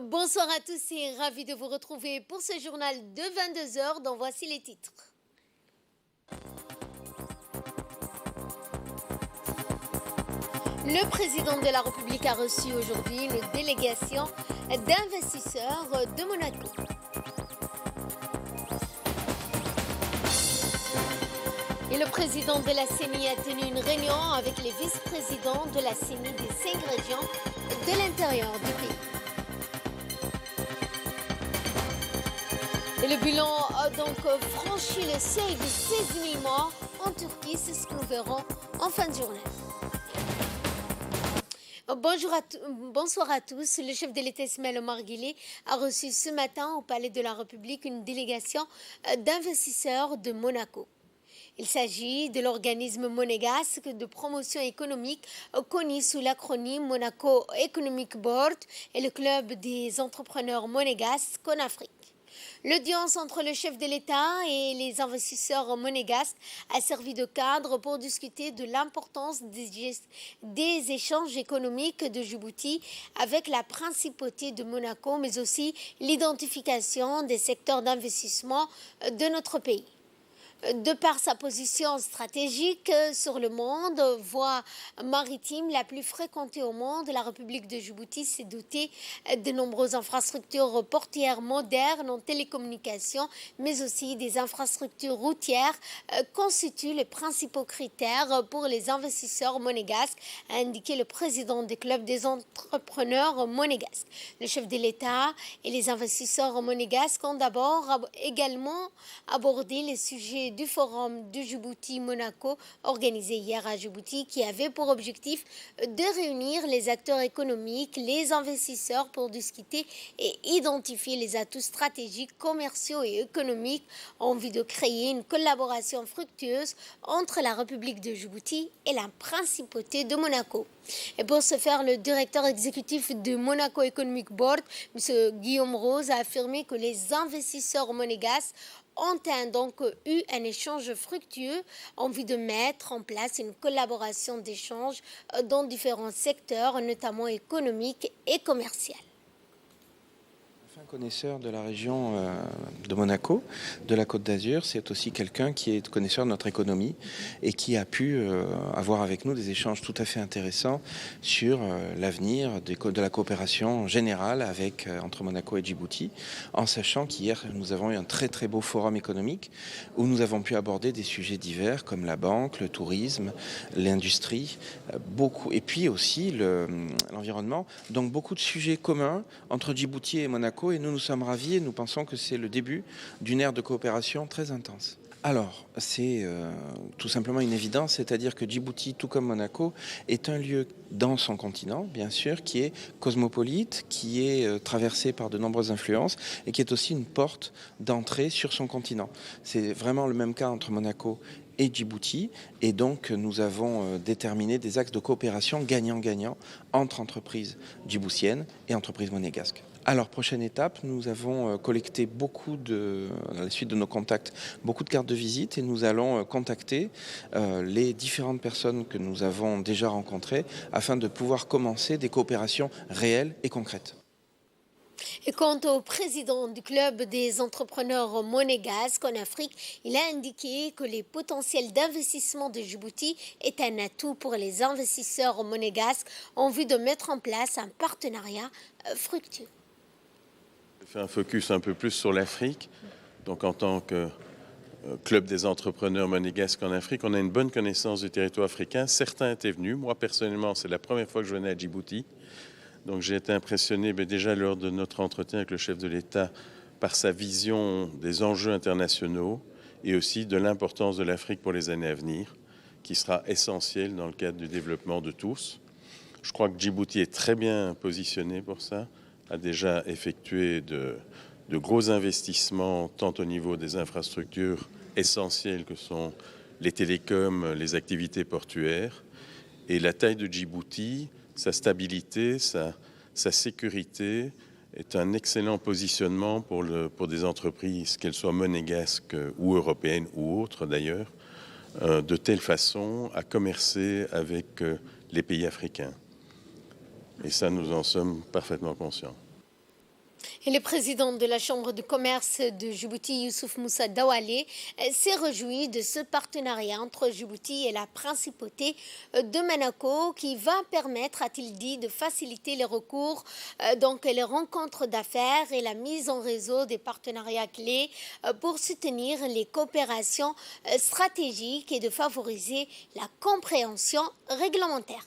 Bonsoir à tous et ravi de vous retrouver pour ce journal de 22 heures dont voici les titres. Le président de la République a reçu aujourd'hui une délégation d'investisseurs de Monaco. Et le président de la CENI a tenu une réunion avec les vice-présidents de la CENI des 5 régions de l'intérieur du pays. Et le bilan a donc franchi le seuil de 16 000 morts en Turquie, c'est ce que nous verrons en fin de journée. Bonsoir à tous. Le chef de l'État Ismaël Omar Guelleh a reçu ce matin au Palais de la République une délégation d'investisseurs de Monaco. Il s'agit de l'organisme monégasque de promotion économique connu sous l'acronyme Monaco Economic Board et le club des entrepreneurs monégasques Conafrique. L'audience entre le chef de l'État et les investisseurs monégasques a servi de cadre pour discuter de l'importance des échanges économiques de Djibouti avec la principauté de Monaco, mais aussi l'identification des secteurs d'investissement de notre pays. De par sa position stratégique sur le monde, voie maritime la plus fréquentée au monde, la République de Djibouti s'est dotée de nombreuses infrastructures portuaires modernes en télécommunications, mais aussi des infrastructures routières constituent les principaux critères pour les investisseurs monégasques, a indiqué le président du club des entrepreneurs monégasques. Le chef de l'État et les investisseurs monégasques ont d'abord également abordé les sujets du forum de Djibouti-Monaco organisé hier à Djibouti qui avait pour objectif de réunir les acteurs économiques, les investisseurs pour discuter et identifier les atouts stratégiques, commerciaux et économiques en vue de créer une collaboration fructueuse entre la République de Djibouti et la principauté de Monaco. Et pour ce faire, le directeur exécutif de Monaco Economic Board, M. Guillaume Rose, a affirmé que les investisseurs monégasques ont donc eu un échange fructueux en vue de mettre en place une collaboration d'échange dans différents secteurs, notamment économiques et commerciaux. Un connaisseur de la région de Monaco, de la Côte d'Azur, c'est aussi quelqu'un qui est connaisseur de notre économie et qui a pu avoir avec nous des échanges tout à fait intéressants sur l'avenir de la coopération générale entre Monaco et Djibouti, en sachant qu'hier nous avons eu un très très beau forum économique où nous avons pu aborder des sujets divers comme la banque, le tourisme, l'industrie, et puis aussi l'environnement. Donc beaucoup de sujets communs entre Djibouti et Monaco. Et nous sommes ravis et nous pensons que c'est le début d'une ère de coopération très intense. Alors, c'est tout simplement une évidence, c'est-à-dire que Djibouti, tout comme Monaco, est un lieu dans son continent, bien sûr, qui est cosmopolite, qui est traversé par de nombreuses influences et qui est aussi une porte d'entrée sur son continent. C'est vraiment le même cas entre Monaco et Djibouti, et donc nous avons déterminé des axes de coopération gagnant-gagnant entre entreprises djiboutiennes et entreprises monégasques. Alors, prochaine étape, nous avons collecté à la suite de nos contacts, beaucoup de cartes de visite et nous allons contacter les différentes personnes que nous avons déjà rencontrées afin de pouvoir commencer des coopérations réelles et concrètes. Et quant au président du club des entrepreneurs monégasques en Afrique, il a indiqué que les potentiels d'investissement de Djibouti est un atout pour les investisseurs monégasques en vue de mettre en place un partenariat fructueux. Je fais un focus un peu plus sur l'Afrique. Donc en tant que club des entrepreneurs monégasques en Afrique, on a une bonne connaissance du territoire africain. Certains étaient venus. Moi, personnellement, c'est la première fois que je venais à Djibouti. Donc j'ai été impressionné déjà lors de notre entretien avec le chef de l'État par sa vision des enjeux internationaux et aussi de l'importance de l'Afrique pour les années à venir, qui sera essentielle dans le cadre du développement de tous. Je crois que Djibouti est très bien positionné pour ça, a déjà effectué de gros investissements tant au niveau des infrastructures essentielles que sont les télécoms, les activités portuaires. Et la taille de Djibouti, sa stabilité, sa sécurité est un excellent positionnement pour des entreprises, qu'elles soient monégasques ou européennes ou autres d'ailleurs, de telle façon à commercer avec les pays africains. Et ça, nous en sommes parfaitement conscients. Et le président de la Chambre de commerce de Djibouti, Youssouf Moussa Dawale, s'est réjoui de ce partenariat entre Djibouti et la principauté de Monaco qui va permettre, a-t-il dit, de faciliter les recours, donc les rencontres d'affaires et la mise en réseau des partenariats clés pour soutenir les coopérations stratégiques et de favoriser la compréhension réglementaire.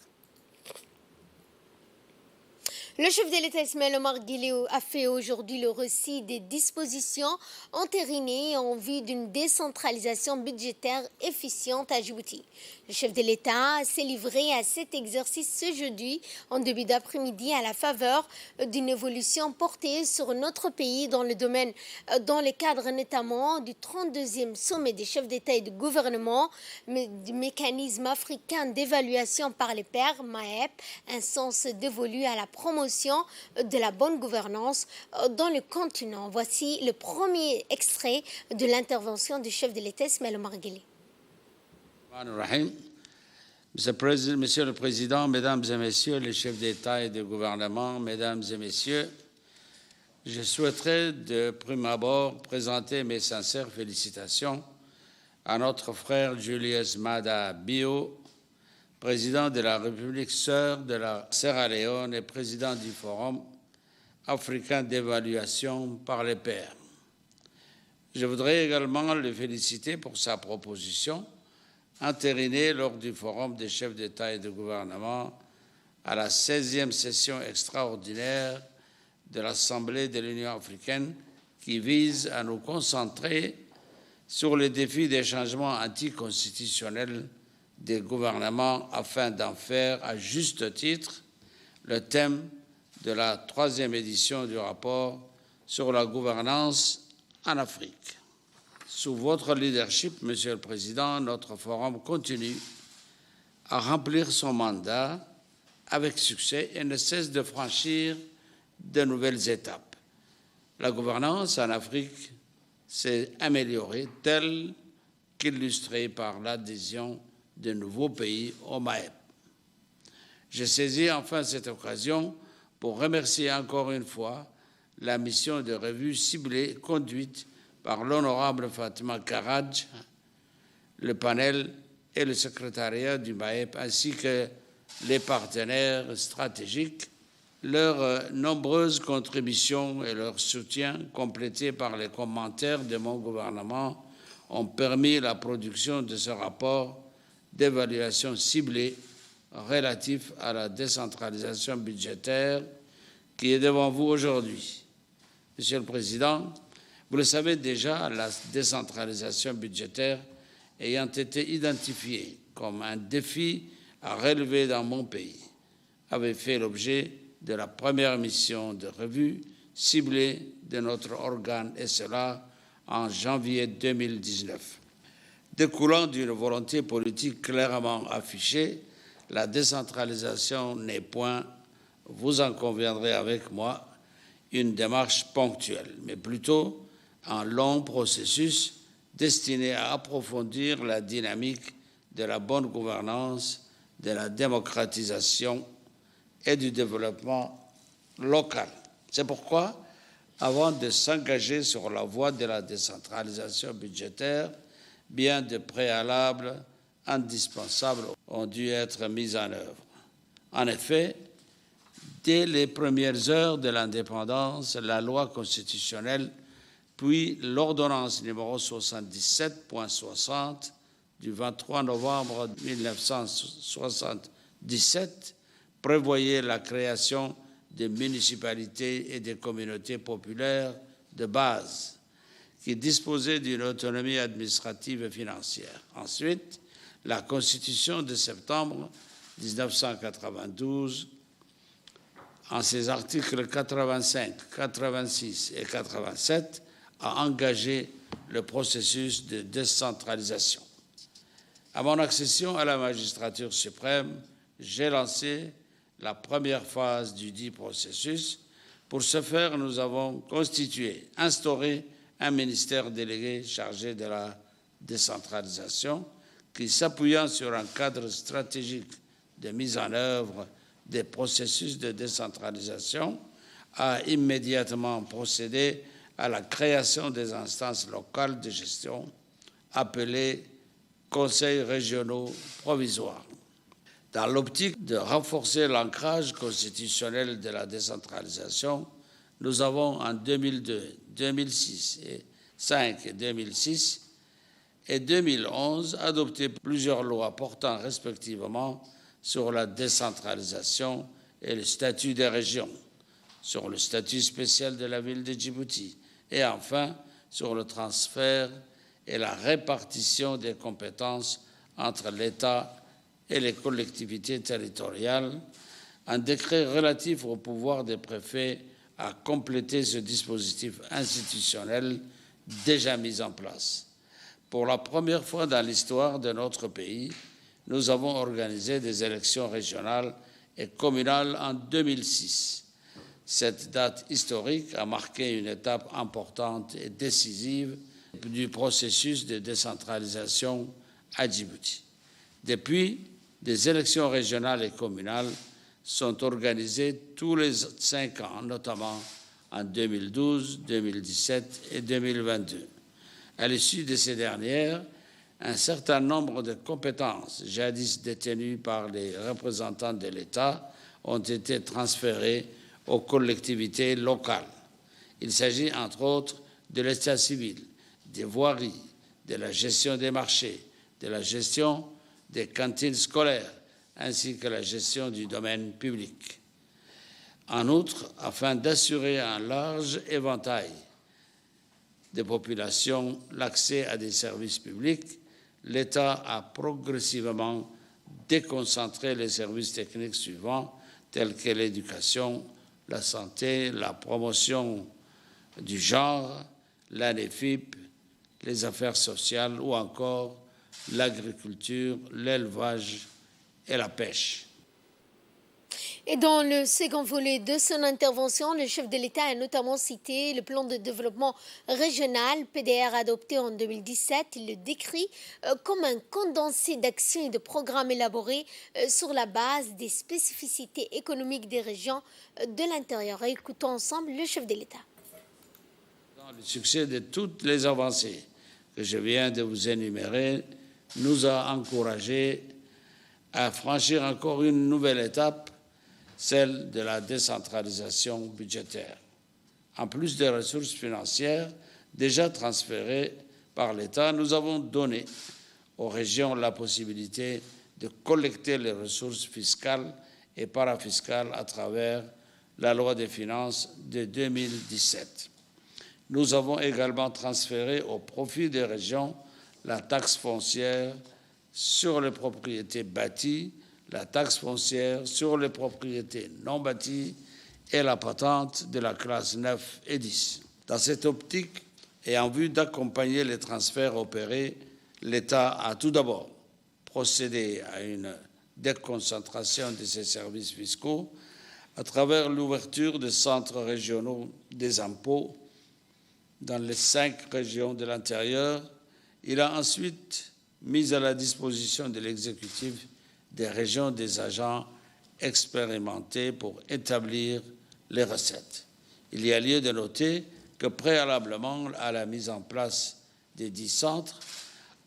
Le chef de l'État Ismaël Omar Guelleh a fait aujourd'hui le récit des dispositions entérinées en vue d'une décentralisation budgétaire efficiente à Djibouti. Le chef de l'État s'est livré à cet exercice ce jeudi en début d'après-midi à la faveur d'une évolution portée sur notre pays dans le cadre notamment du 32e sommet des chefs d'État et de gouvernement, du mécanisme africain d'évaluation par les pairs, MAEP, un sens dévolu à la promotion de la bonne gouvernance dans le continent. Voici le premier extrait de l'intervention du chef de l'État, Ismaël Omar Guelleh. Monsieur le Président, Mesdames et Messieurs les chefs d'État et de gouvernement, Mesdames et Messieurs, je souhaiterais de prime abord présenter mes sincères félicitations à notre frère Julius Maada Bio, président de la République sœur de la Sierra Leone et président du Forum africain d'évaluation par les pairs. Je voudrais également le féliciter pour sa proposition entérinée lors du Forum des chefs d'État et de gouvernement à la 16e session extraordinaire de l'Assemblée de l'Union africaine qui vise à nous concentrer sur les défis des changements anticonstitutionnels des gouvernements afin d'en faire à juste titre le thème de la 3e édition du rapport sur la gouvernance en Afrique. Sous votre leadership, Monsieur le Président, notre forum continue à remplir son mandat avec succès et ne cesse de franchir de nouvelles étapes. La gouvernance en Afrique s'est améliorée, telle qu'illustrée par l'adhésion de nouveaux pays au MAEP. Je saisis enfin cette occasion pour remercier encore une fois la mission de revue ciblée conduite par l'honorable Fatima Karaj, le panel et le secrétariat du MAEP, ainsi que les partenaires stratégiques. Leurs nombreuses contributions et leur soutien, complétés par les commentaires de mon gouvernement, ont permis la production de ce rapport d'évaluation ciblée relatif à la décentralisation budgétaire qui est devant vous aujourd'hui. Monsieur le Président, vous le savez déjà, la décentralisation budgétaire ayant été identifiée comme un défi à relever dans mon pays, avait fait l'objet de la première mission de revue ciblée de notre organe, et cela en janvier 2019. Découlant d'une volonté politique clairement affichée, la décentralisation n'est point, vous en conviendrez avec moi, une démarche ponctuelle, mais plutôt un long processus destiné à approfondir la dynamique de la bonne gouvernance, de la démocratisation et du développement local. C'est pourquoi, avant de s'engager sur la voie de la décentralisation budgétaire, bien de préalables indispensables ont dû être mis en œuvre. En effet, dès les premières heures de l'indépendance, la loi constitutionnelle, puis l'ordonnance numéro 77.60 du 23 novembre 1977 prévoyait la création de municipalités et de communautés populaires de base qui disposaient d'une autonomie administrative et financière. Ensuite, la Constitution de septembre 1992, en ses articles 85, 86 et 87, a engagé le processus de décentralisation. À mon accession à la magistrature suprême, j'ai lancé la première phase du dit processus. Pour ce faire, nous avons instauré un ministère délégué chargé de la décentralisation qui, s'appuyant sur un cadre stratégique de mise en œuvre des processus de décentralisation, a immédiatement procédé à la création des instances locales de gestion appelées conseils régionaux provisoires. Dans l'optique de renforcer l'ancrage constitutionnel de la décentralisation, nous avons en 2002, 2006, 2005 et 2006 et 2011 adopté plusieurs lois portant respectivement sur la décentralisation et le statut des régions, sur le statut spécial de la ville de Djibouti et enfin sur le transfert et la répartition des compétences entre l'État et les collectivités territoriales, un décret relatif au pouvoir des préfets a complété ce dispositif institutionnel déjà mis en place. Pour la première fois dans l'histoire de notre pays, nous avons organisé des élections régionales et communales en 2006. Cette date historique a marqué une étape importante et décisive du processus de décentralisation à Djibouti. Depuis, des élections régionales et communales sont organisées tous les 5 ans, notamment en 2012, 2017 et 2022. À l'issue de ces dernières, un certain nombre de compétences jadis détenues par les représentants de l'État ont été transférées aux collectivités locales. Il s'agit entre autres de l'état civil, des voiries, de la gestion des marchés, de la gestion des cantines scolaires, ainsi que la gestion du domaine public. En outre, afin d'assurer un large éventail de populations l'accès à des services publics, l'État a progressivement déconcentré les services techniques suivants, tels que l'éducation, la santé, la promotion du genre, l'ANEFIP, les affaires sociales ou encore l'agriculture, l'élevage et la pêche. Et dans le second volet de son intervention, le chef de l'État a notamment cité le plan de développement régional PDR adopté en 2017. Il le décrit comme un condensé d'actions et de programmes élaborés sur la base des spécificités économiques des régions de l'intérieur. Écoutons ensemble le chef de l'État. Dans le succès de toutes les avancées que je viens de vous énumérer nous a encouragés à franchir encore une nouvelle étape, celle de la décentralisation budgétaire. En plus des ressources financières déjà transférées par l'État, nous avons donné aux régions la possibilité de collecter les ressources fiscales et parafiscales à travers la loi des finances de 2017. Nous avons également transféré au profit des régions la taxe foncière sur les propriétés bâties, la taxe foncière sur les propriétés non bâties et la patente de la classe 9 et 10. Dans cette optique et en vue d'accompagner les transferts opérés, l'État a tout d'abord procédé à une déconcentration de ses services fiscaux à travers l'ouverture de centres régionaux des impôts dans les 5 régions de l'intérieur. Il a ensuite mis à la disposition de l'exécutif des régions des agents expérimentés pour établir les recettes. Il y a lieu de noter que préalablement à la mise en place des 10 centres,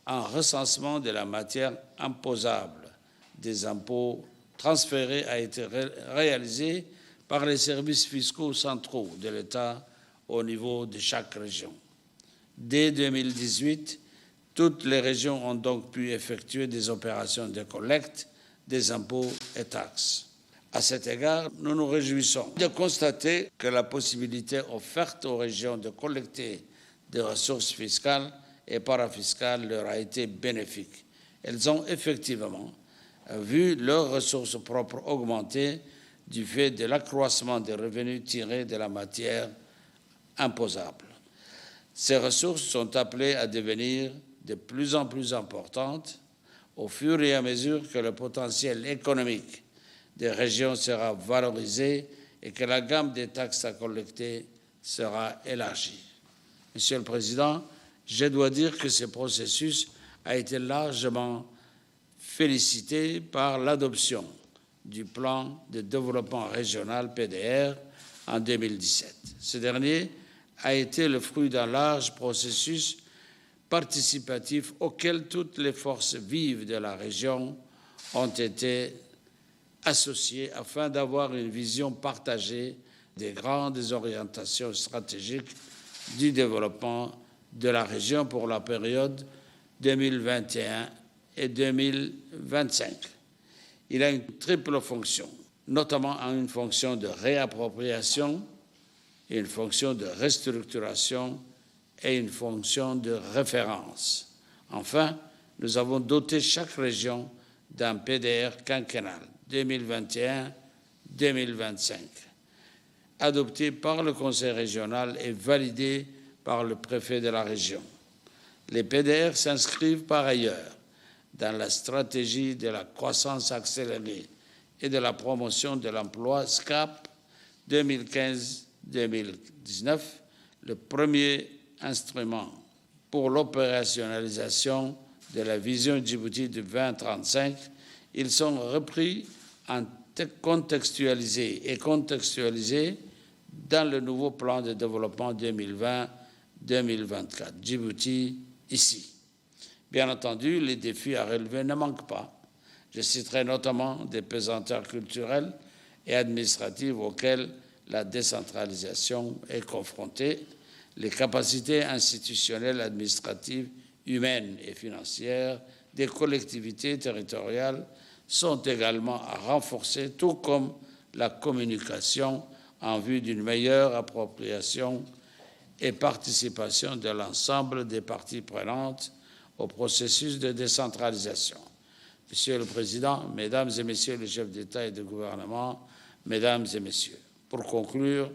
un recensement de la matière imposable des impôts transférés a été réalisé par les services fiscaux centraux de l'État au niveau de chaque région. Dès 2018, toutes les régions ont donc pu effectuer des opérations de collecte des impôts et taxes. À cet égard, nous nous réjouissons de constater que la possibilité offerte aux régions de collecter des ressources fiscales et parafiscales leur a été bénéfique. Elles ont effectivement vu leurs ressources propres augmenter du fait de l'accroissement des revenus tirés de la matière imposable. Ces ressources sont appelées à devenir de plus en plus importantes au fur et à mesure que le potentiel économique des régions sera valorisé et que la gamme des taxes à collecter sera élargie. Monsieur le Président, je dois dire que ce processus a été largement félicité par l'adoption du plan de développement régional PDR en 2017. Ce dernier a été le fruit d'un large processus participatif auquel toutes les forces vives de la région ont été associées afin d'avoir une vision partagée des grandes orientations stratégiques du développement de la région pour la période 2021 et 2025. Il a une triple fonction, notamment une fonction de réappropriation, une fonction de restructuration et une fonction de référence. Enfin, nous avons doté chaque région d'un PDR quinquennal 2021-2025, adopté par le Conseil régional et validé par le préfet de la région. Les PDR s'inscrivent par ailleurs dans la stratégie de la croissance accélérée et de la promotion de l'emploi SCAP 2015-2019, le premier instrument pour l'opérationnalisation de la vision Djibouti de 2035. Ils sont repris, contextualisés dans le nouveau plan de développement 2020-2024. Djibouti, ici. Bien entendu, les défis à relever ne manquent pas. Je citerai notamment des pesanteurs culturelles et administratives auxquelles la décentralisation est confrontée. Les capacités institutionnelles, administratives, humaines et financières des collectivités territoriales sont également à renforcer, tout comme la communication en vue d'une meilleure appropriation et participation de l'ensemble des parties prenantes au processus de décentralisation. Monsieur le Président, Mesdames et Messieurs les chefs d'État et de gouvernement, Mesdames et Messieurs, pour conclure,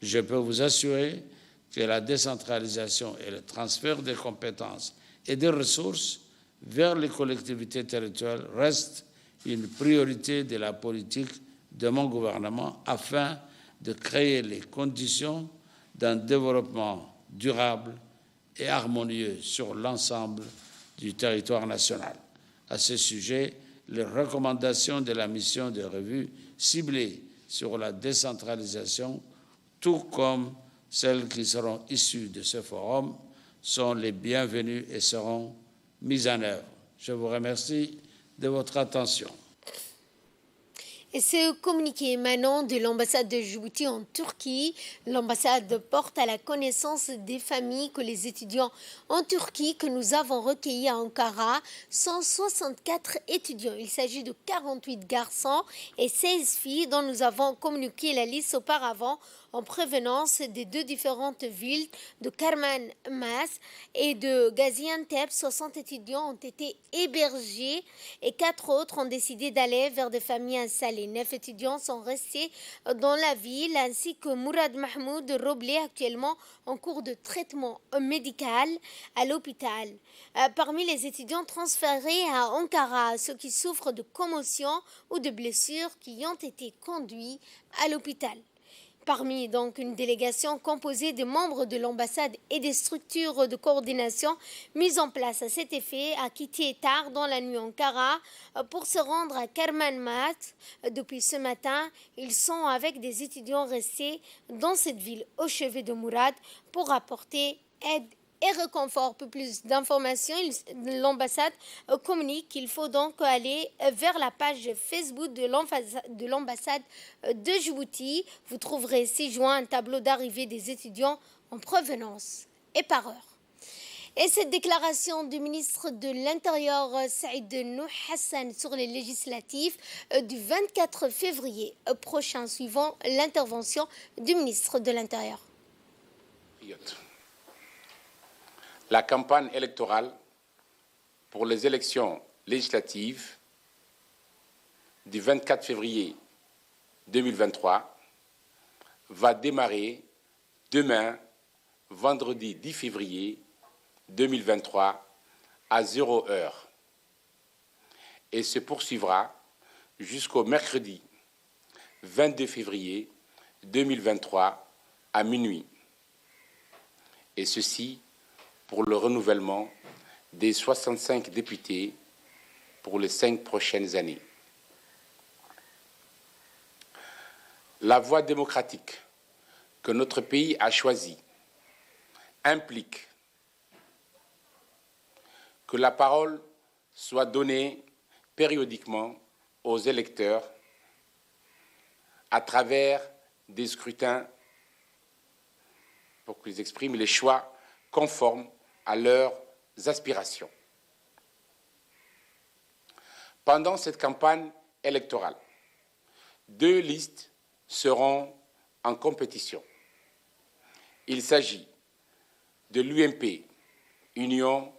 je peux vous assurer que la décentralisation et le transfert des compétences et des ressources vers les collectivités territoriales restent une priorité de la politique de mon gouvernement afin de créer les conditions d'un développement durable et harmonieux sur l'ensemble du territoire national. À ce sujet, les recommandations de la mission de revue ciblée sur la décentralisation, tout comme celles qui seront issues de ce forum, sont les bienvenues et seront mises en œuvre. Je vous remercie de votre attention. Et ce communiqué émanant de l'ambassade de Djibouti en Turquie, l'ambassade porte à la connaissance des familles que les étudiants en Turquie que nous avons recueillis à Ankara, 164 étudiants. Il s'agit de 48 garçons et 16 filles dont nous avons communiqué la liste auparavant en prévenance des deux différentes villes de Kahramanmaraş et de Gaziantep. 60 étudiants ont été hébergés et 4 autres ont décidé d'aller vers des familles installées. 9 étudiants sont restés dans la ville, ainsi que Mourad Mahmoud Roblé, actuellement en cours de traitement médical à l'hôpital. Parmi les étudiants transférés à Ankara, ceux qui souffrent de commotions ou de blessures qui ont été conduits à l'hôpital. Parmi donc une délégation composée de membres de l'ambassade et des structures de coordination mises en place à cet effet a quitté tard dans la nuit Ankara pour se rendre à Kahramanmaraş. Depuis ce matin, ils sont avec des étudiants restés dans cette ville au chevet de Mourad pour apporter aide et réconfort. Pour plus d'informations, l'ambassade communique qu'il faut donc aller vers la page Facebook de l'ambassade de Djibouti. Vous trouverez 6 juin un tableau d'arrivée des étudiants en provenance et par heure. Et cette déclaration du ministre de l'Intérieur, Saïd Nouh Hassan, sur les législatives du 24 février prochain, suivant l'intervention du ministre de l'Intérieur. La campagne électorale pour les élections législatives du 24 février 2023 va démarrer demain, vendredi 10 février 2023, à 0 heure et se poursuivra jusqu'au mercredi 22 février 2023 à minuit. Et ceci pour le renouvellement des 65 députés pour les 5 prochaines années. La voie démocratique que notre pays a choisi implique que la parole soit donnée périodiquement aux électeurs à travers des scrutins pour qu'ils expriment les choix conformes à leurs aspirations. Pendant cette campagne électorale, 2 listes seront en compétition. Il s'agit de l'UMP, Union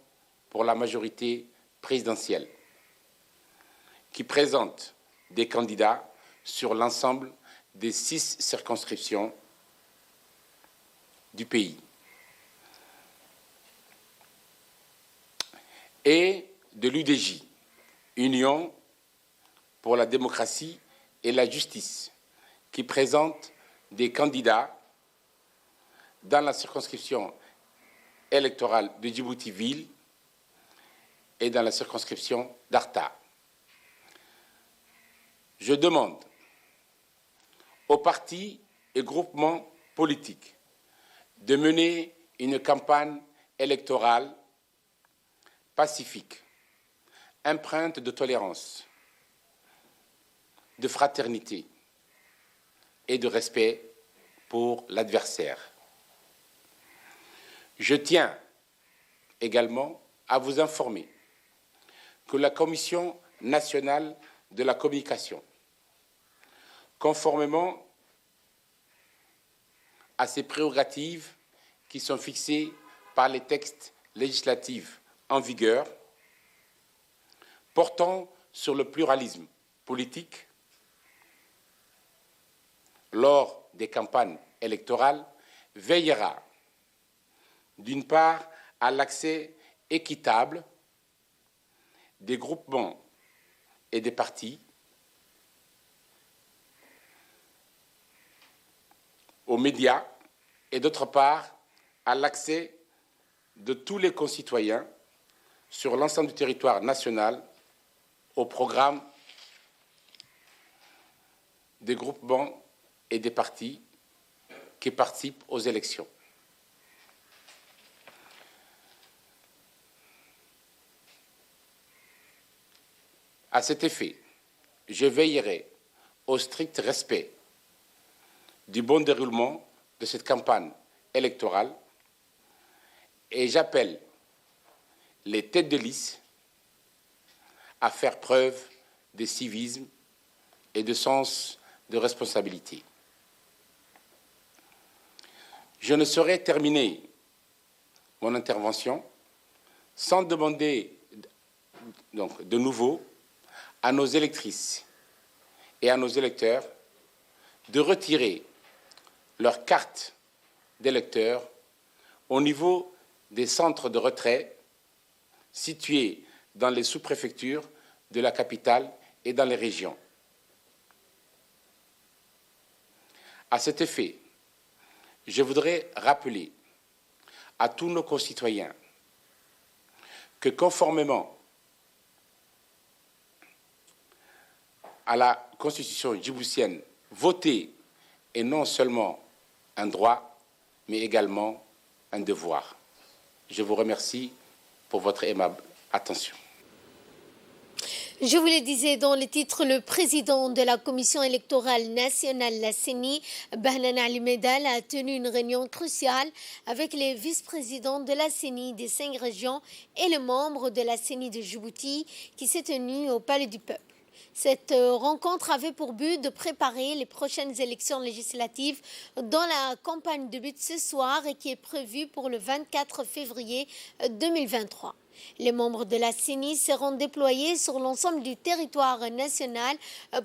pour la majorité présidentielle, qui présente des candidats sur l'ensemble des 6 circonscriptions du pays, et de l'UDJ, Union pour la démocratie et la justice, qui présente des candidats dans la circonscription électorale de Djibouti-Ville et dans la circonscription d'Arta. Je demande aux partis et groupements politiques de mener une campagne électorale pacifique, empreinte de tolérance, de fraternité et de respect pour l'adversaire. Je tiens également à vous informer que la Commission nationale de la communication, conformément à ses prérogatives qui sont fixées par les textes législatifs en vigueur, portant sur le pluralisme politique, lors des campagnes électorales, veillera d'une part à l'accès équitable des groupements et des partis aux médias et d'autre part à l'accès de tous les concitoyens sur l'ensemble du territoire national au programme des groupements et des partis qui participent aux élections. À cet effet, je veillerai au strict respect du bon déroulement de cette campagne électorale et j'appelle les têtes de liste à faire preuve de civisme et de sens de responsabilité. Je ne saurais terminer mon intervention sans demander donc, de nouveau à nos électrices et à nos électeurs de retirer leur carte d'électeur au niveau des centres de retrait situés dans les sous-préfectures de la capitale et dans les régions. À cet effet, je voudrais rappeler à tous nos concitoyens que conformément à la Constitution djiboutienne, voter est non seulement un droit, mais également un devoir. Je vous remercie pour votre aimable attention. Je vous le disais dans le titre, le président de la Commission électorale nationale, la CENI, Bahnan Ali Medal, a tenu une réunion cruciale avec les vice-présidents de la CENI des 5 régions et les membres de la CENI de Djibouti qui s'est tenue au Palais du Peuple. Cette rencontre avait pour but de préparer les prochaines élections législatives dont la campagne débute ce soir et qui est prévue pour le 24 février 2023. Les membres de la CENI seront déployés sur l'ensemble du territoire national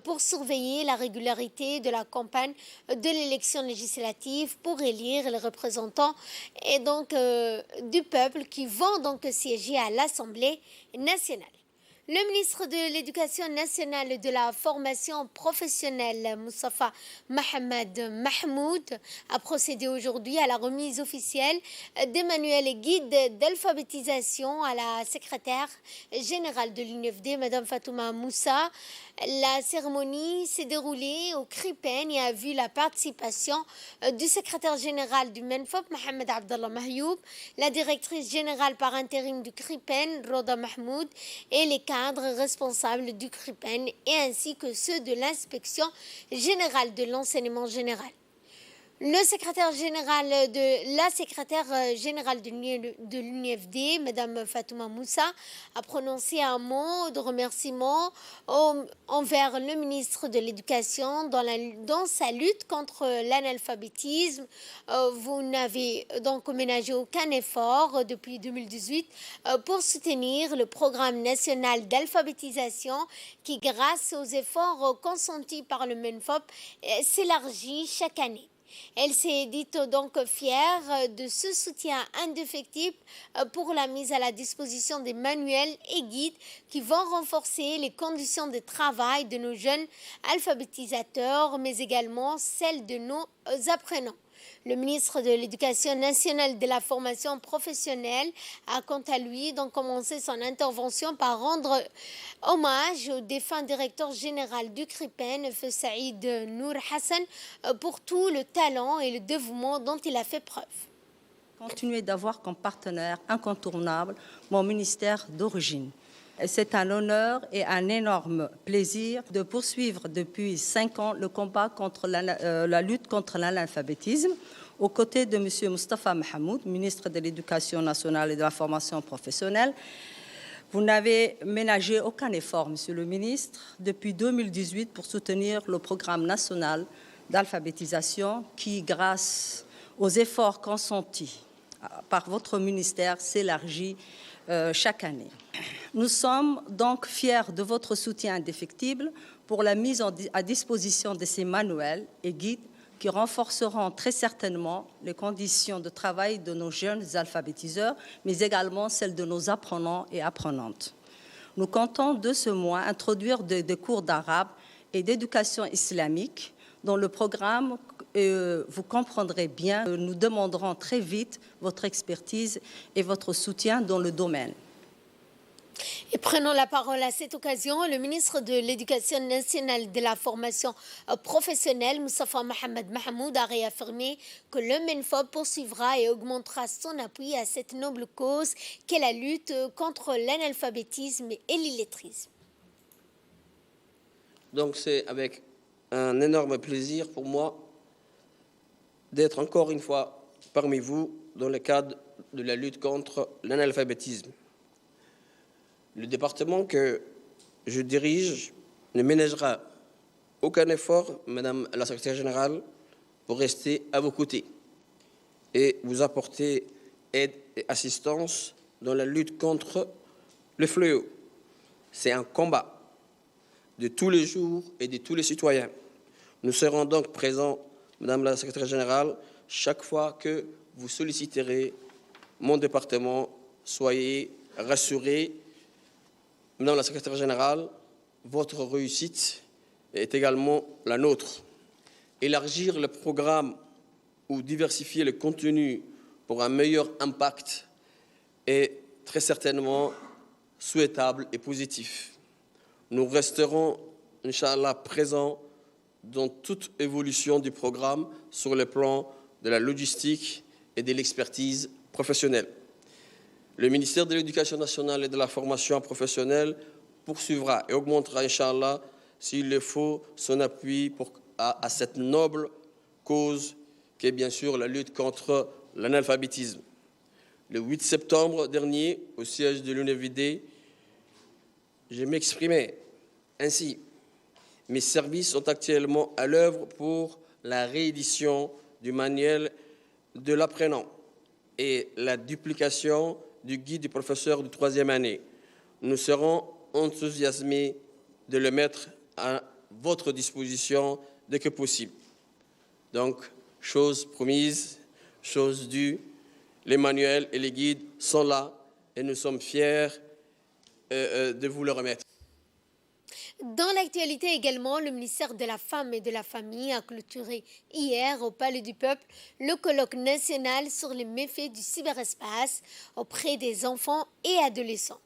pour surveiller la régularité de la campagne de l'élection législative pour élire les représentants et donc du peuple qui vont donc siéger à l'Assemblée nationale. Le ministre de l'Éducation nationale et de la formation professionnelle, Moustapha Mohamed Mahmoud, a procédé aujourd'hui à la remise officielle des manuels et guides d'alphabétisation à la secrétaire générale de l'UNFD, Mme Fatouma Moussa. La cérémonie s'est déroulée au CRIPEN et a vu la participation du secrétaire général du MENFOP, Mohamed Abdallah Mahyoub, la directrice générale par intérim du CRIPEN, Roda Mahmoud, et les cadres responsables du CRIPEN, et ainsi que ceux de l'inspection générale de l'enseignement général. La secrétaire générale de l'UNFD, Mme Fatouma Moussa, a prononcé un mot de remerciement envers le ministre de l'Éducation dans sa lutte contre l'analphabétisme. Vous n'avez donc ménagé aucun effort depuis 2018 pour soutenir le programme national d'alphabétisation qui, grâce aux efforts consentis par le MENFOP, s'élargit chaque année. Elle s'est dite donc fière de ce soutien indéfectible pour la mise à la disposition des manuels et guides qui vont renforcer les conditions de travail de nos jeunes alphabétisateurs, mais également celles de nos apprenants. Le ministre de l'Éducation nationale et de la formation professionnelle a quant à lui donc commencé son intervention par rendre hommage au défunt directeur général du CRIPEN, Feu Saïd Nour Hassan, pour tout le talent et le dévouement dont il a fait preuve. Continuer d'avoir comme partenaire incontournable mon ministère d'origine. C'est un honneur et un énorme plaisir de poursuivre depuis 5 ans le combat contre la lutte contre l'analphabétisme aux côtés de M. Moustapha Mahmoud, ministre de l'Éducation nationale et de la formation professionnelle. Vous n'avez ménagé aucun effort, Monsieur le ministre, depuis 2018 pour soutenir le programme national d'alphabétisation qui, grâce aux efforts consentis par votre ministère, s'élargit chaque année. Nous sommes donc fiers de votre soutien indéfectible pour la mise à disposition de ces manuels et guides qui renforceront très certainement les conditions de travail de nos jeunes alphabétiseurs, mais également celles de nos apprenants et apprenantes. Nous comptons de ce mois introduire des cours d'arabe et d'éducation islamique dans le programme. Vous comprendrez bien, nous demanderons très vite votre expertise et votre soutien dans le domaine. Et prenons la parole à cette occasion, le ministre de l'Éducation nationale et de la formation professionnelle, Moustapha Mohamed Mahmoud, a réaffirmé que le MENFOP poursuivra et augmentera son appui à cette noble cause qu'est la lutte contre l'analphabétisme et l'illettrisme. Donc c'est avec un énorme plaisir pour moi d'être encore une fois parmi vous dans le cadre de la lutte contre l'analphabétisme. Le département que je dirige ne ménagera aucun effort, Madame la Secrétaire générale, pour rester à vos côtés et vous apporter aide et assistance dans la lutte contre le fléau. C'est un combat de tous les jours et de tous les citoyens. Nous serons donc présents, Madame la Secrétaire générale, chaque fois que vous solliciterez mon département. Soyez rassurés. Madame la Secrétaire générale, votre réussite est également la nôtre. Élargir le programme ou diversifier le contenu pour un meilleur impact est très certainement souhaitable et positif. Nous resterons, Inch'Allah, présents dans toute évolution du programme sur le plan de la logistique et de l'expertise professionnelle. Le ministère de l'Éducation nationale et de la formation professionnelle poursuivra et augmentera, Inch'Allah, s'il le faut, son appui à cette noble cause qui est bien sûr la lutte contre l'analphabétisme. Le 8 septembre dernier, au siège de l'UNFD, je m'exprimais ainsi. Mes services sont actuellement à l'œuvre pour la réédition du manuel de l'apprenant et la duplication du guide du professeur de 3e année. Nous serons enthousiasmés de le mettre à votre disposition dès que possible. Donc, chose promise, chose due, les manuels et les guides sont là et nous sommes fiers de vous le remettre. Dans l'actualité également, le ministère de la Femme et de la Famille a clôturé hier au Palais du Peuple le colloque national sur les méfaits du cyberespace auprès des enfants et adolescents.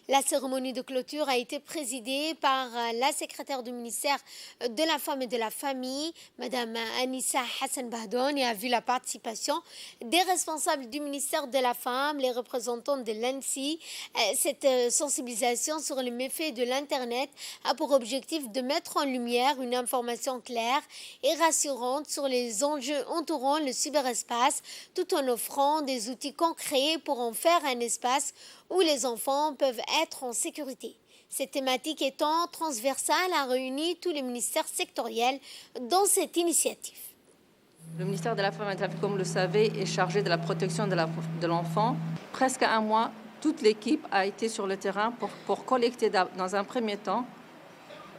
La cérémonie de clôture a été présidée par la secrétaire du ministère de la Femme et de la Famille, Madame Anissa Hassan Bahdoun, et a vu la participation des responsables du ministère de la Femme, les représentants de l'ANSI. Cette sensibilisation sur les méfaits de l'Internet a pour objectif de mettre en lumière une information claire et rassurante sur les enjeux entourant le cyberespace, tout en offrant des outils concrets pour en faire un espace où les enfants peuvent être en sécurité. Cette thématique étant transversale a réuni tous les ministères sectoriels dans cette initiative. Le ministère de la Femme et de la Famille, comme vous le savez, est chargé de la protection de l'enfant. Presque un mois, toute l'équipe a été sur le terrain pour collecter dans un premier temps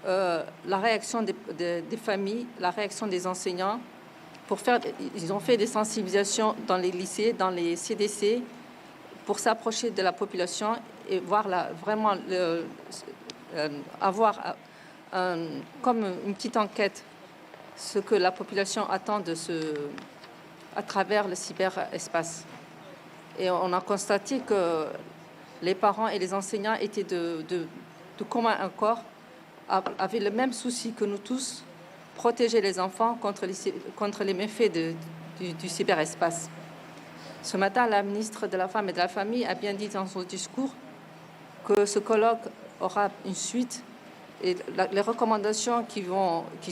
la réaction des familles, la réaction des enseignants. Ils ont fait des sensibilisations dans les lycées, dans les CDC, pour s'approcher de la population et voir avoir comme une petite enquête ce que la population attend à travers le cyberespace. Et on a constaté que les parents et les enseignants étaient de commun accord, avaient le même souci que nous tous, protéger les enfants contre les méfaits du cyberespace. Ce matin, la ministre de la Femme et de la Famille a bien dit dans son discours que ce colloque aura une suite et les recommandations qui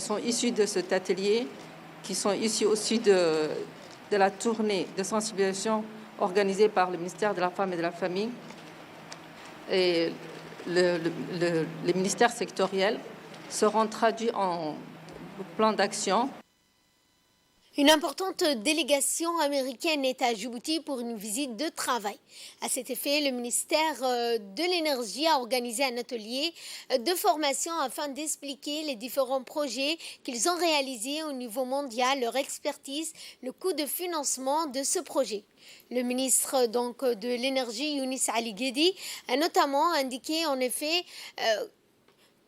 sont issues de cet atelier, qui sont issues aussi de la tournée de sensibilisation organisée par le ministère de la Femme et de la Famille et les ministères sectoriels seront traduits en plan d'action. Une importante délégation américaine est à Djibouti pour une visite de travail. À cet effet, le ministère de l'Énergie a organisé un atelier de formation afin d'expliquer les différents projets qu'ils ont réalisés au niveau mondial, leur expertise, le coût de financement de ce projet. Le ministre de l'Énergie, Younis Ali Guedi, a notamment indiqué en effet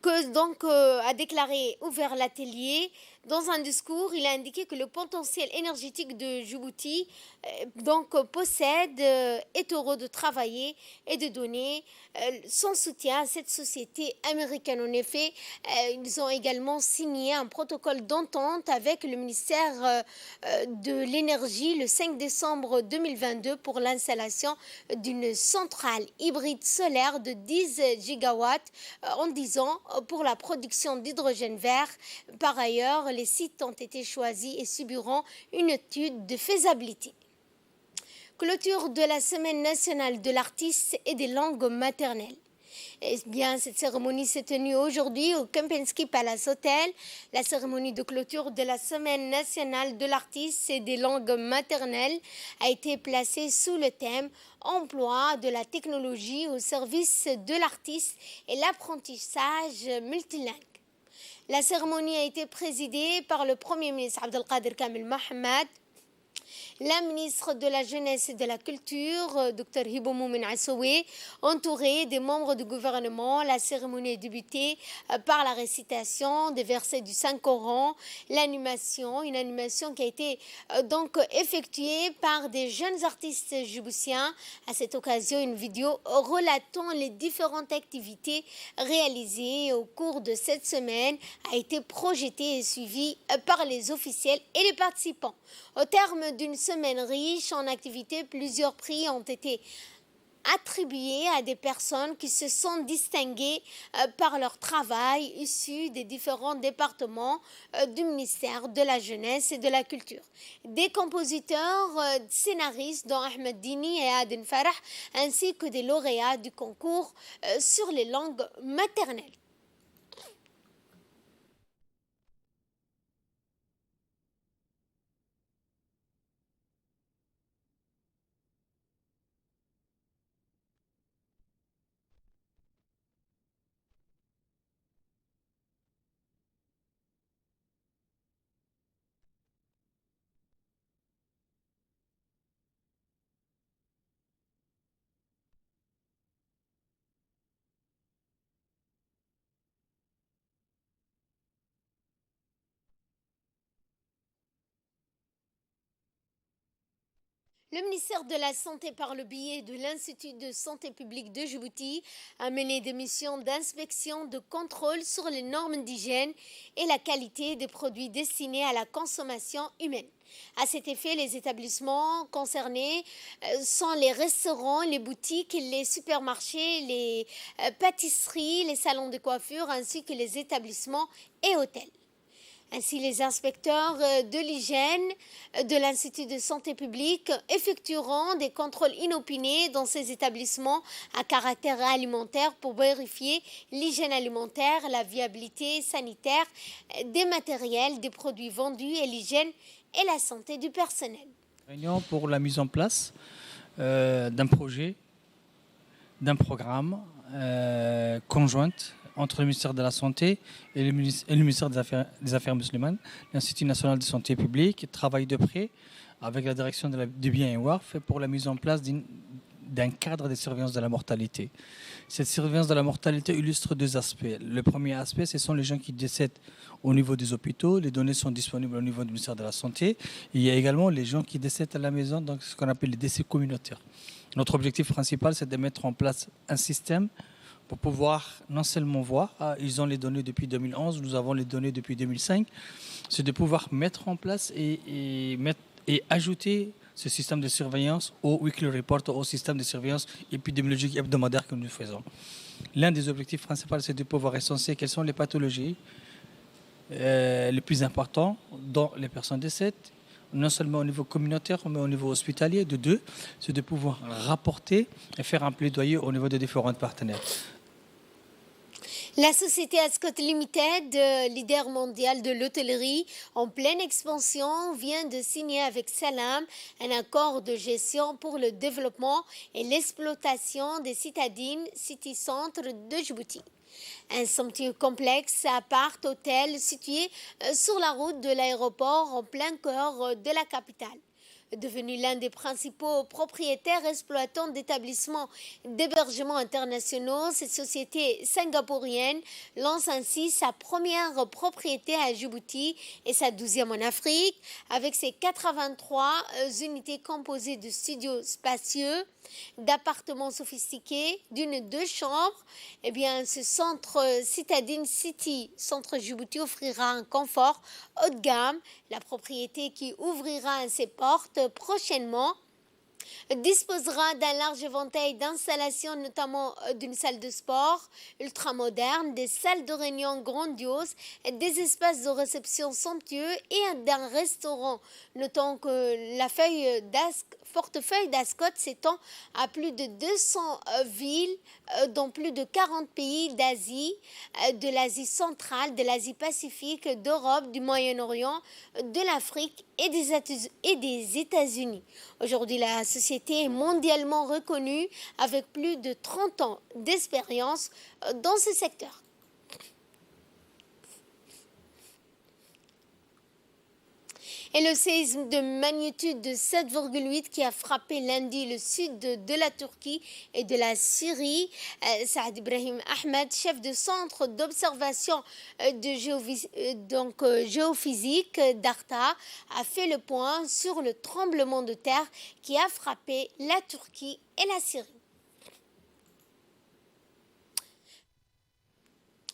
a déclaré ouvert l'atelier. Dans un discours, il a indiqué que le potentiel énergétique de Djibouti possède est heureux de travailler et de donner son soutien à cette société américaine. En effet, ils ont également signé un protocole d'entente avec le ministère de l'Énergie le 5 décembre 2022 pour l'installation d'une centrale hybride solaire de 10 gigawatts en 10 ans pour la production d'hydrogène vert. Par ailleurs, les sites ont été choisis et subiront une étude de faisabilité. Clôture de la Semaine nationale de l'artiste et des langues maternelles. Eh bien, cette cérémonie s'est tenue aujourd'hui au Kempinski Palace Hotel. La cérémonie de clôture de la Semaine nationale de l'artiste et des langues maternelles a été placée sous le thème « Emploi de la technologie au service de l'artiste et l'apprentissage multilingue ». La cérémonie a été présidée par le Premier ministre Abdelkader Kamel Mohamed, la ministre de la Jeunesse et de la Culture, Dr Hibo Moumen Assowe, entourée des membres du gouvernement. La cérémonie est débutée par la récitation des versets du Saint-Coran, une animation qui a été effectuée par des jeunes artistes djiboutiens. À cette occasion, une vidéo relatant les différentes activités réalisées au cours de cette semaine a été projetée et suivie par les officiels et les participants. Au terme d'une semaine riche en activités, plusieurs prix ont été attribués à des personnes qui se sont distinguées par leur travail issu des différents départements du ministère de la Jeunesse et de la Culture. Des compositeurs, scénaristes dont Ahmed Dini et Aden Farah, ainsi que des lauréats du concours sur les langues maternelles. Le ministère de la Santé, par le biais de l'Institut de santé publique de Djibouti, a mené des missions d'inspection, de contrôle sur les normes d'hygiène et la qualité des produits destinés à la consommation humaine. À cet effet, les établissements concernés sont les restaurants, les boutiques, les supermarchés, les pâtisseries, les salons de coiffure ainsi que les établissements et hôtels. Ainsi, les inspecteurs de l'hygiène de l'Institut de santé publique effectueront des contrôles inopinés dans ces établissements à caractère alimentaire pour vérifier l'hygiène alimentaire, la viabilité sanitaire des matériels, des produits vendus et l'hygiène et la santé du personnel. Réunion pour la mise en place d'un projet, d'un programme conjoint entre le ministère de la Santé et le ministère des Affaires musulmanes. L'Institut national de santé publique travaille de près avec la direction du bien et WARF pour la mise en place d'un cadre de surveillance de la mortalité. Cette surveillance de la mortalité illustre deux aspects. Le premier aspect, ce sont les gens qui décèdent au niveau des hôpitaux. Les données sont disponibles au niveau du ministère de la Santé. Il y a également les gens qui décèdent à la maison, donc ce qu'on appelle les décès communautaires. Notre objectif principal, c'est de mettre en place un système pour pouvoir non seulement voir, ils ont les données depuis 2011, nous avons les données depuis 2005, c'est de pouvoir mettre en place et ajouter ce système de surveillance au weekly report, au système de surveillance épidémiologique hebdomadaire que nous faisons. L'un des objectifs principaux, c'est de pouvoir recenser quelles sont les pathologies les plus importantes dont les personnes décèdent, non seulement au niveau communautaire, mais au niveau hospitalier. De deux, c'est de pouvoir rapporter et faire un plaidoyer au niveau des différents partenaires. La société Ascot Limited, leader mondial de l'hôtellerie en pleine expansion, vient de signer avec Salam un accord de gestion pour le développement et l'exploitation des citadines City Centre de Djibouti. Un somptueux complexe appart-hôtel situé sur la route de l'aéroport en plein cœur de la capitale. Devenu l'un des principaux propriétaires exploitants d'établissements d'hébergement internationaux, cette société singapourienne lance ainsi sa première propriété à Djibouti et sa 12e en Afrique, avec ses 83 unités composées de studios spacieux, d'appartements sophistiqués, d'une 2 chambres. Eh bien, ce centre Citadine City, centre Djibouti, offrira un confort haut de gamme. La propriété qui ouvrira ses portes prochainement disposera d'un large éventail d'installations, notamment d'une salle de sport ultramoderne, des salles de réunion grandioses, des espaces de réception somptueux et d'un restaurant. Notons que la portefeuille d'Ascot s'étend à plus de 200 villes dans plus de 40 pays d'Asie, de l'Asie centrale, de l'Asie Pacifique, d'Europe, du Moyen-Orient, de l'Afrique et des États-Unis. Aujourd'hui, la société est mondialement reconnue avec plus de 30 ans d'expérience dans ce secteur. Et le séisme de magnitude de 7,8 qui a frappé lundi le sud de la Turquie et de la Syrie, Saad Ibrahim Ahmed, chef de centre d'observation de géophysique d'Arta, a fait le point sur le tremblement de terre qui a frappé la Turquie et la Syrie.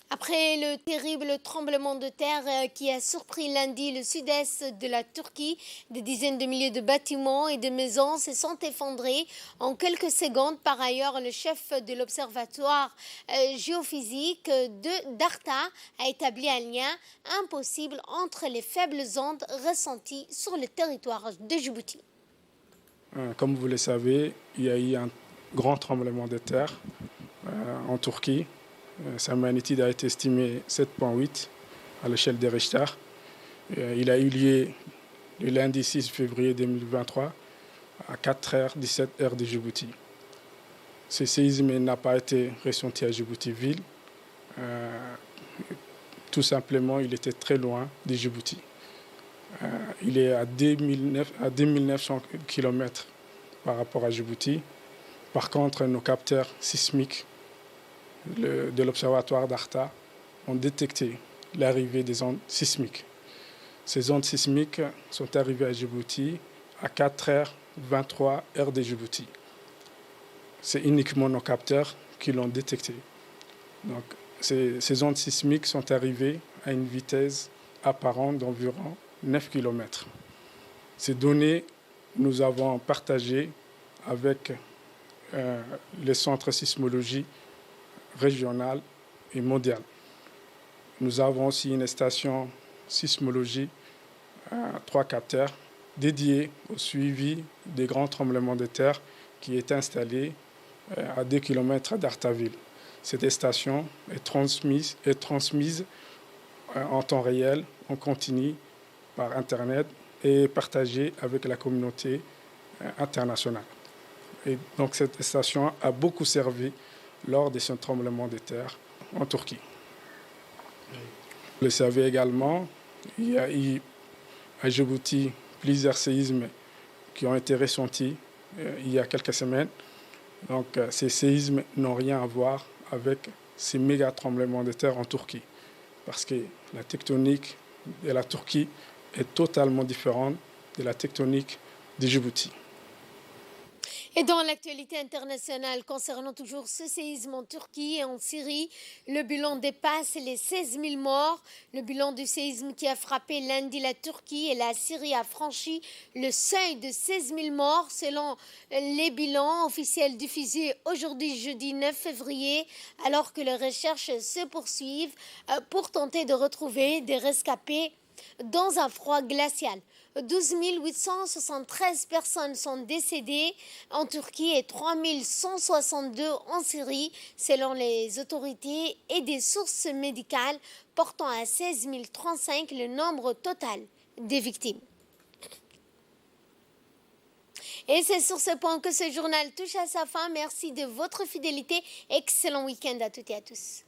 Après le terrible tremblement de terre qui a surpris lundi le sud-est de la Turquie, des dizaines de milliers de bâtiments et de maisons se sont effondrés en quelques secondes. Par ailleurs, le chef de l'observatoire géophysique d'Arta a établi un lien impossible entre les faibles ondes ressenties sur le territoire de Djibouti. Comme vous le savez, il y a eu un grand tremblement de terre en Turquie. Sa magnitude a été estimée 7,8 à l'échelle des Richter. Il a eu lieu le lundi 6 février 2023 à 4h17 de Djibouti. Ce séisme n'a pas été ressenti à Djibouti-Ville. Tout simplement, il était très loin de Djibouti. Il est à 2900 km par rapport à Djibouti. Par contre, nos capteurs sismiques de l'observatoire d'Arta ont détecté l'arrivée des ondes sismiques. Ces ondes sismiques sont arrivées à Djibouti à 4h 23 aire de Djibouti. C'est uniquement nos capteurs qui l'ont détecté. Donc, ces ondes sismiques sont arrivées à une vitesse apparente d'environ 9 km. Ces données, nous avons partagées avec les centres sismologie régional et mondial. Nous avons aussi une station sismologie, 3 capteurs, dédiés au suivi des grands tremblements de terre qui est installée à 2 km d'Artaville. Cette station est transmise en temps réel, en continu, par Internet et partagée avec la communauté internationale. Et donc cette station a beaucoup servi lors de ce tremblement de terre en Turquie. Vous le savez également, il y a eu à Djibouti plusieurs séismes qui ont été ressentis il y a quelques semaines. Donc ces séismes n'ont rien à voir avec ces méga tremblements de terre en Turquie, parce que la tectonique de la Turquie est totalement différente de la tectonique de Djibouti. Et dans l'actualité internationale concernant toujours ce séisme en Turquie et en Syrie, le bilan dépasse les 16 000 morts. Le bilan du séisme qui a frappé lundi la Turquie et la Syrie a franchi le seuil de 16 000 morts selon les bilans officiels diffusés aujourd'hui jeudi 9 février, alors que les recherches se poursuivent pour tenter de retrouver des rescapés dans un froid glacial. 12 873 personnes sont décédées en Turquie et 3 162 en Syrie, selon les autorités et des sources médicales, portant à 16 035 le nombre total des victimes. Et c'est sur ce point que ce journal touche à sa fin. Merci de votre fidélité. Excellent week-end à toutes et à tous.